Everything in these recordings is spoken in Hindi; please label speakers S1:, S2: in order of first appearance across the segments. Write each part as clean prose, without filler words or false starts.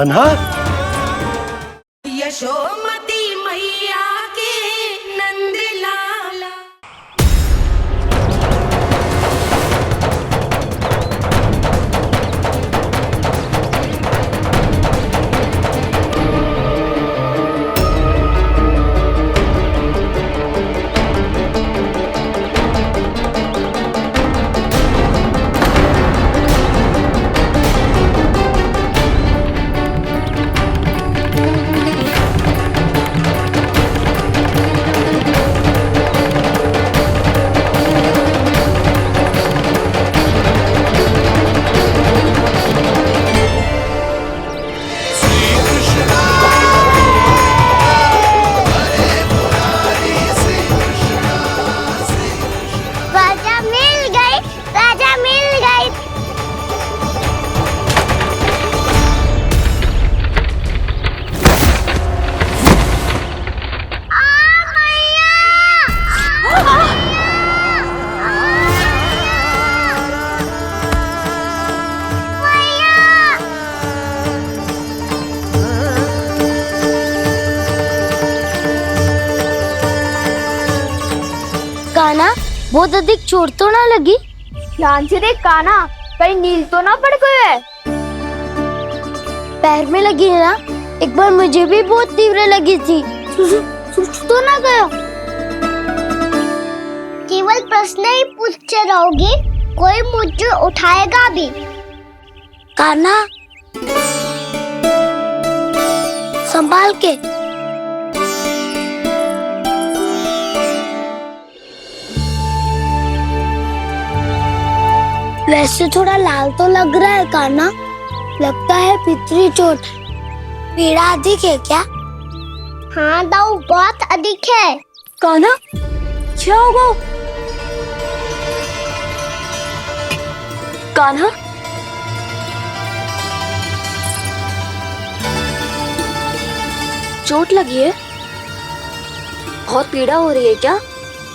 S1: कान्हा,
S2: यशोमती मैया के नंद लाला।
S3: कान्हा, बहुत अधिक चोट तो ना लगी?
S4: ध्यान से देख कान्हा, कहीं नील तो ना पड़ गए?
S3: पैर में लगी है ना? एक बार मुझे भी बहुत तीव्र लगी थी। सूझ तो ना गया? केवल प्रश्न ही पूछते रहोगे, कोई मुझे उठाएगा भी? कान्हा, संभाल के। वैसे थोड़ा लाल तो लग रहा है कान्हा, लगता है पितरी चोट। पीड़ा अधिक है क्या? हाँ दाऊ, बहुत अधिक है।
S4: कान्हा, क्या होगा? कान्हा, चोट लगी है? बहुत पीड़ा हो रही है क्या?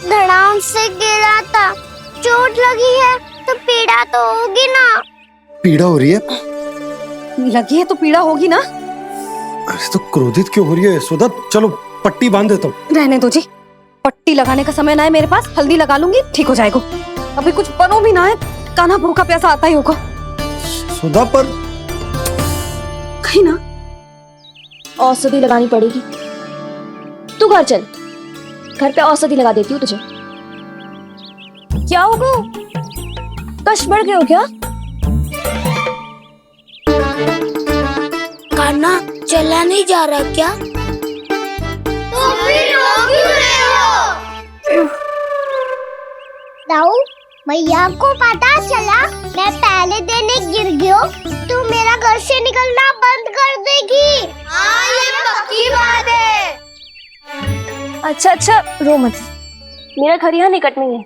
S3: धड़ाम से गिरा था, चोट लगी है तो पीड़ा तो होगी ना।
S1: पीड़ा हो रही है?
S4: लगी है तो पीड़ा होगी ना।
S1: अरे तो क्रोधित क्यों हो रही है यशोदा? चलो पट्टी बांध देता हूँ।
S4: रहने दो जी, पट्टी लगाने का समय ना है मेरे पास, हल्दी लगा लूंगी, ठीक हो जाएगा। अभी कुछ बनो भी ना है, कान्हा भूखा प्यासा आता ही होगा।
S1: सुधा पर
S4: कहीं ना औषधि लगानी पड़ेगी। तू घर चल, घर पे औषधि लगा देती हूँ तुझे। क्या होगा? कष्ट बढ़ गए हो क्या?
S3: कान्हा, चला नहीं जा रहा क्या? तो फिर रो क्यों रहे हो? दाऊ, मैया को पता चला मैं पहले दिन ही गिर गया तो मेरा घर से निकलना बंद कर देगी। हाँ, ये पक्की बात है।
S4: अच्छा, रो मत, मेरा घर यहाँ निकट में है,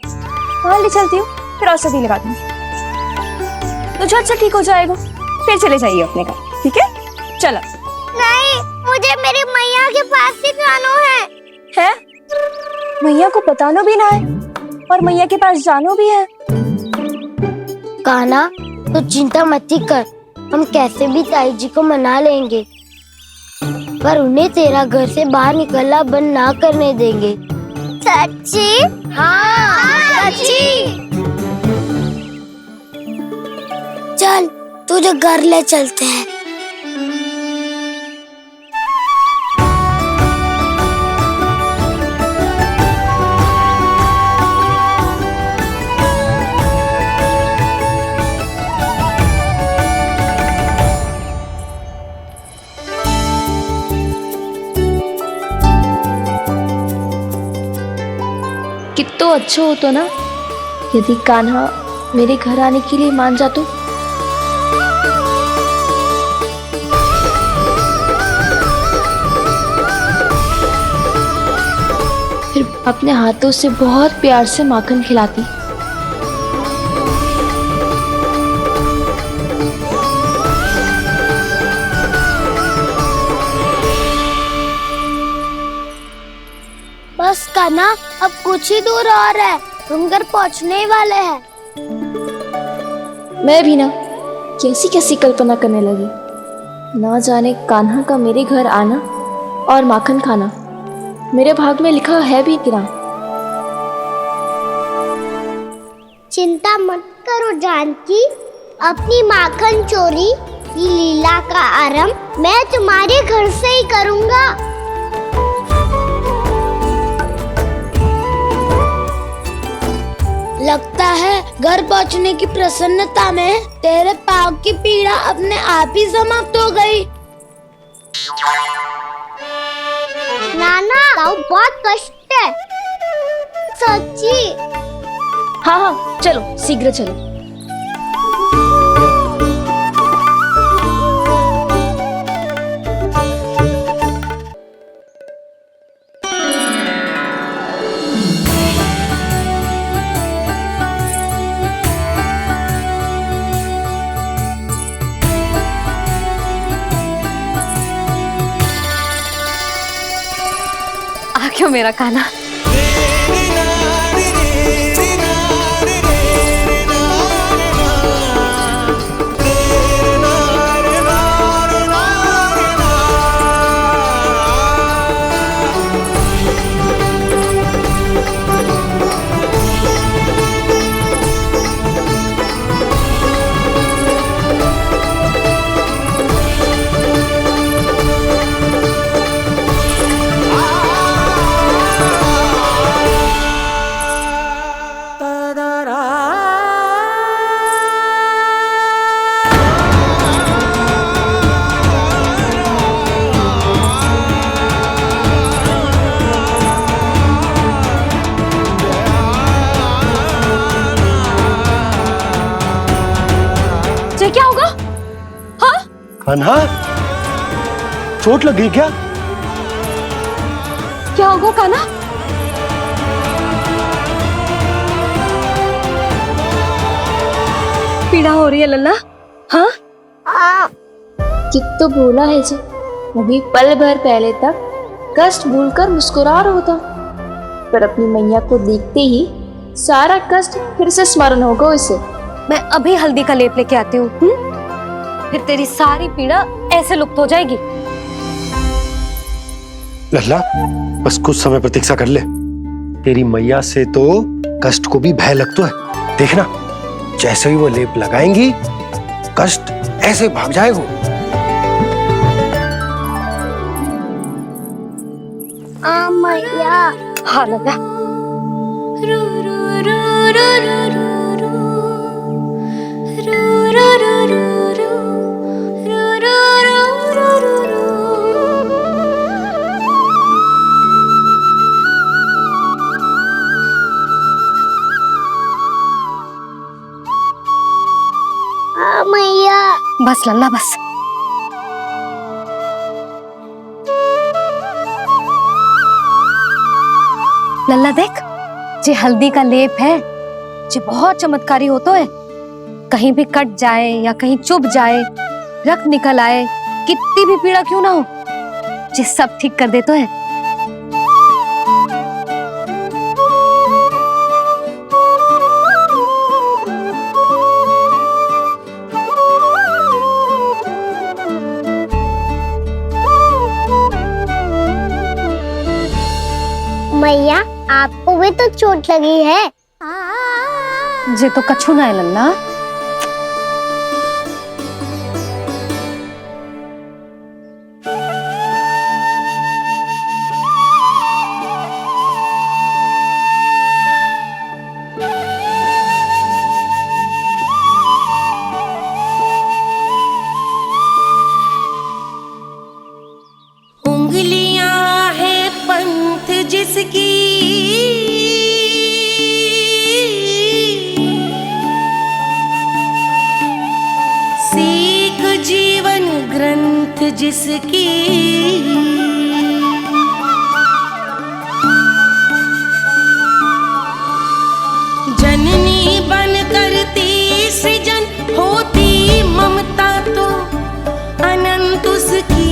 S4: वहाँ ले चलती हूँ, फिर औषधि लगा दूंगी तो झट से ठीक हो जाएगा। फिर चले जाइए अपने घर, ठीक है? चलो।
S3: नहीं, मुझे मेरी मैया के पास ही जाना है।
S4: मैया को बताना भी ना है और मैया के पास जानो भी है।
S3: कान्हा, तो चिंता मत ही कर, हम कैसे भी ताई जी को मना लेंगे, पर उन्हें तेरा घर से बाहर निकलना बंद ना करने देंगे। सच्ची? हाँ, सच्ची। चल, तुझे घर ले चलते हैं।
S4: कितना अच्छा हो तो ना यदि कान्हा मेरे घर आने के लिए मान जा तो। फिर अपने हाथों से बहुत प्यार से माखन खिलाती।
S3: बस कान्हा, अब कुछ ही दूर और है, हम घर पहुंचने वाले हैं।
S4: मैं भी ना कैसी कैसी कल्पना करने लगी। ना जाने कान्हा का मेरे घर आना और माखन खाना मेरे भाग में लिखा है भी कि ना।
S3: चिंता मत करो जानकी, अपनी माखन चोरी की लीला का आरंभ मैं तुम्हारे घर से ही करूंगा। लगता है घर पहुंचने की प्रसन्नता में तेरे पाँव की पीड़ा अपने आप ही समाप्त हो गई। नाना, पाँव बहुत कष्ट है सच्ची।
S4: हाँ हाँ चलो शीघ्र चलो।
S5: आ क्यों मेरा कान्हा।
S4: क्या होगा? हाँ?
S1: कान्हा, चोट लग गई क्या?
S4: क्या होगा कान्हा? पीड़ा हो रही है लल्ला? हाँ? कित तो बोला है जी, अभी पल भर पहले तक कष्ट भूलकर मुस्कुरा रहा था, पर अपनी मैया को देखते ही सारा कष्ट फिर से स्मरण होगा उसे।
S5: मैं अभी हल्दी का लेप लेके आती हूँ, फिर तेरी सारी पीड़ा ऐसे लुप्त हो जाएगी।
S1: लल्ला, बस कुछ समय प्रतीक्षा कर ले। तेरी मैया से तो कष्ट को भी भय लगता है। देखना, जैसे ही वो लेप लगाएंगी कष्ट ऐसे भाग जाएगा।
S3: मैया।
S5: हाँ लल्ला।
S3: मैया।
S5: बस लल्ला बस। लल्ला देख, जे हल्दी का लेप है जे बहुत चमत्कारी होता है। कहीं भी कट जाए या कहीं चुभ जाए, रक्त निकल आए, कितनी भी पीड़ा क्यों ना हो, जे सब ठीक कर देता है।
S3: मैया, आपको भी तो चोट लगी है।
S5: जे तो कछु ना है लल्ला।
S2: उंगलियां है पंथ जिसकी, सीख जीवन ग्रंथ जिसकी, जननी बन करती सृजन होती ममता तो अनंत उसकी।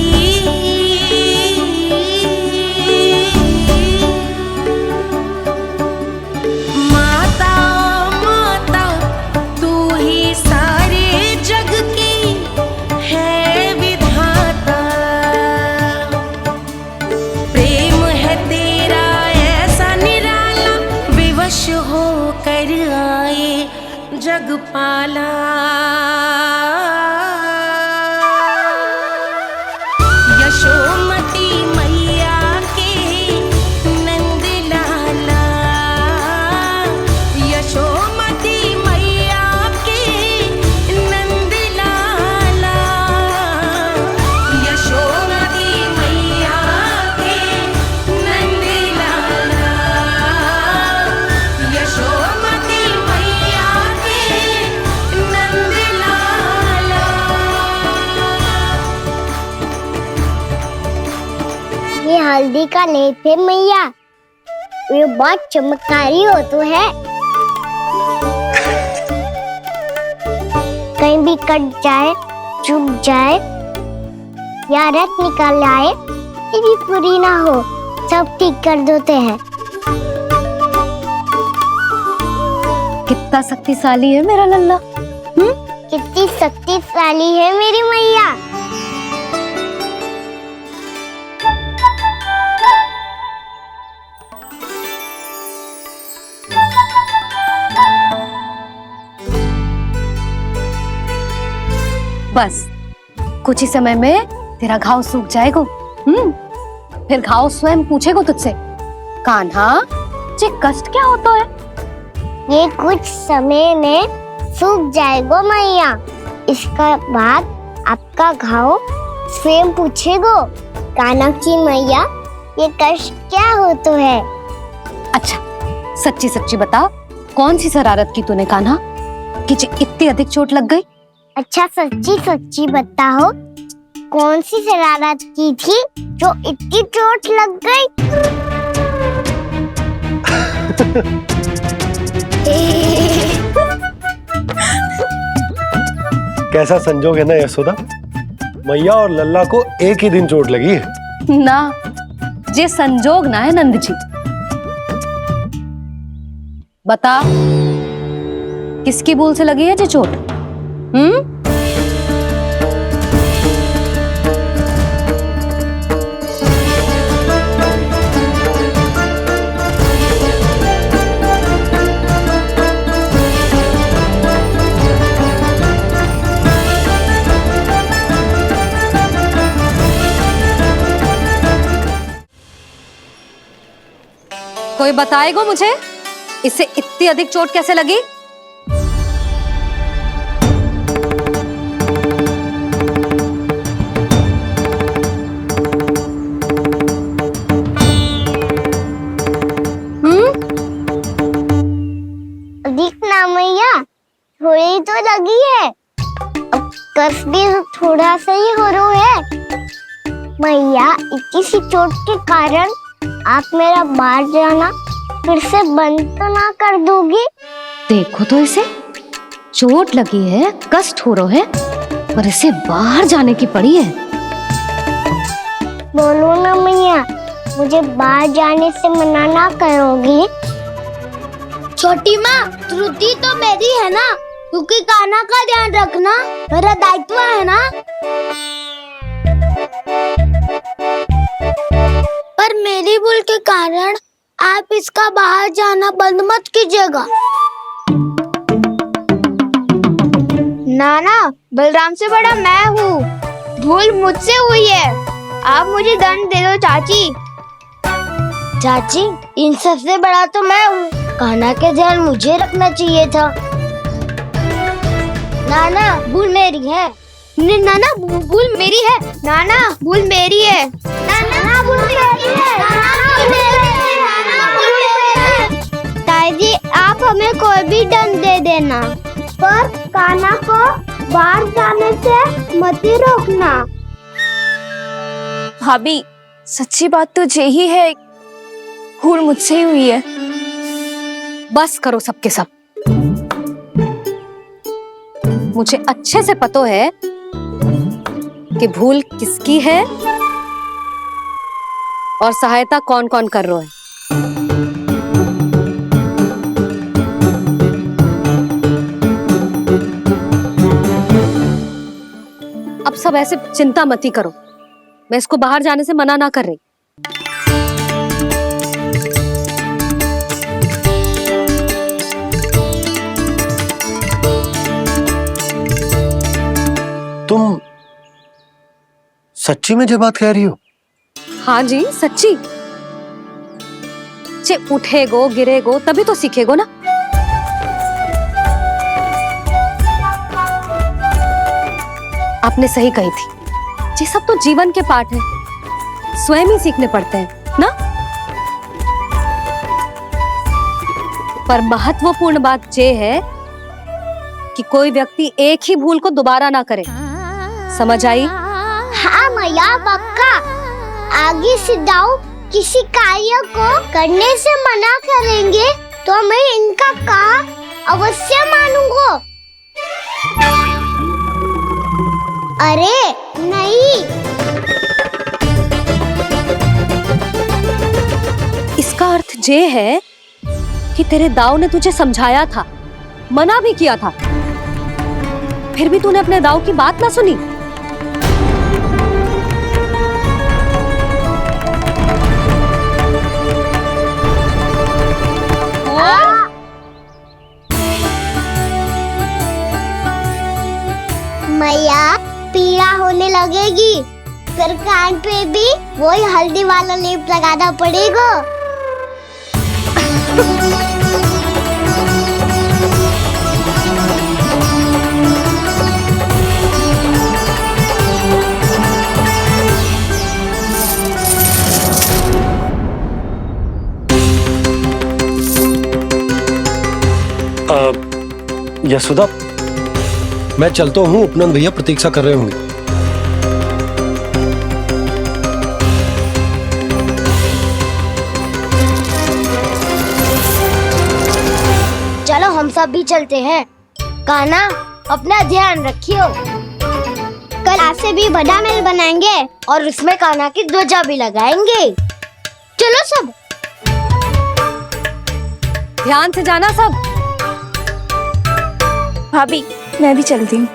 S2: माता माता तू ही सारे जग की है विधाता। जग पाला। यशोमती मैया के नंद लाला, यशोमती मैया के नंद लाला, यशोमती मैया के नंद लाला, यशोमती मैया के नंद लाला।
S3: ये हल्दी का लेप है मैया, ये बहुत चमत्कारी हो तो है। कहीं भी कट जाए, चुभ जाए या रक्त निकल आए, ये भी पूरी ना हो, सब ठीक कर देते हैं।
S5: कितना शक्तिशाली है मेरा लल्ला।
S3: कितनी शक्तिशाली है मेरी मैया।
S5: बस कुछ ही समय में तेरा घाव सूख जाएगा। फिर घाव स्वयं पूछेगा तुझसे, कान्हा ये कष्ट क्या होता है?
S3: ये कुछ समय में सूख जाएगा मैया। इसका बाद आपका घाव स्वयं पूछेगो, कान्हा की मैया ये कष्ट क्या होता है।
S5: अच्छा सच्ची सच्ची बता, कौन सी शरारत की तूने कान्हा कि इतनी अधिक चोट लग गई?
S3: अच्छा सच्ची सच्ची बताओ, कौन सी शरारत की थी जो इतनी चोट लग गई?
S1: कैसा संजोग है ना यशोदा, मैया और लल्ला को एक ही दिन चोट लगी है।
S5: ना ये संजोग ना है नंद जी। बता किसकी भूल से लगी है ये चोट? कोई बताएगा मुझे इसे इतनी अधिक चोट कैसे लगी?
S3: अधिक ना मैया, थोड़ी तो लगी है। अब कष्ट भी थोड़ा सा ही हो रहा है। मैया इतनी सी चोट के कारण आप मेरा बाहर जाना फिर से बंद तो ना कर दोगी?
S5: देखो तो इसे, चोट लगी है, कष्ट हो रहा है, पर इसे बाहर जाने की पड़ी है।
S3: बोलो ना मैया, मुझे बाहर जाने से मना ना करोगी? छोटी माँ, त्रुटि तो मेरी है ना, क्योंकि कान्हा का ध्यान रखना मेरा दायित्व है ना। पर मेरी भूल के कारण आप इसका बाहर जाना बंद मत कीजिएगा।
S6: नाना, बलराम से बड़ा मैं हूँ, भूल मुझसे हुई है, आप मुझे दंड दे दो चाची।
S3: चाची, इन सबसे बड़ा तो मैं हूँ, कान्हा के ध्यान मुझे रखना चाहिए था। नाना, भूल मेरी है।
S6: नाना, भूल मेरी है। नाना, भूल मेरी है।
S3: नाना, भूल मेरी है।
S6: ताई जी, आप हमें कोई भी दंड दे देना, पर कान्हा को बाहर जाने से मत ही रोकना।
S4: भाभी, सच्ची बात तो यही है, भूल मुझसे ही हुई है।
S5: बस करो सबके सब। मुझे अच्छे से पता है कि भूल किसकी है और सहायता कौन कौन कर रहा है। अब सब ऐसे चिंता मत ही करो, मैं इसको बाहर जाने से मना ना कर रही।
S1: सच्ची में जो बात कह रही हो?
S5: हाँ जी सच्ची। जे उठेगो गिरेगो तभी तो सीखेगो ना। आपने सही कही थी, ये सब तो जीवन के पाठ है, स्वयं ही सीखने पड़ते हैं ना। पर महत्वपूर्ण बात ये है कि कोई व्यक्ति एक ही भूल को दोबारा ना करे। समझ आई?
S6: हाँ मैया पक्का। आगे से दाऊ किसी कार्य को करने से मना करेंगे तो मैं इनका कहा अवश्य मानूंगा। अरे नहीं।
S5: इसका अर्थ ये है कि तेरे दाऊ ने तुझे समझाया था, मना भी किया था, फिर भी तूने अपने दाऊ की बात ना सुनी।
S6: मैया पीड़ा होने लगेगी, फिर कान पे भी वही हल्दी वाला लेप लगाना पड़ेगा।
S1: यशोदा, मैं चलता हूँ, उपनंद भैया प्रतीक्षा कर रहे होंगे।
S3: चलो हम सब भी चलते हैं। कान्हा अपना ध्यान रखियो।
S6: कल आज से भी बड़ा महल बनाएंगे
S3: और उसमें कान्हा की ध्वजा भी लगाएंगे।
S6: चलो सब।
S5: ध्यान से जाना सब।
S4: भाभी मैं भी चलती हूँ।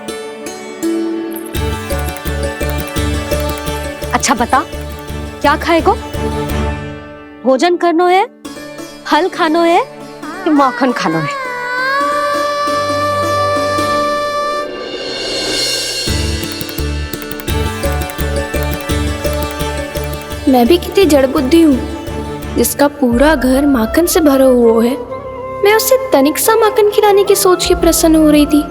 S5: अच्छा बता, क्या खाएगो? भोजन करनो है, फल खानो है कि माखन खानो है?
S4: मैं भी कितनी जड़ बुद्धि हूँ जिसका पूरा घर माखन से भरा हुआ है। मैं उससे तनिक सा माखन खिलाने की सोच के प्रसन्न हो रही थी।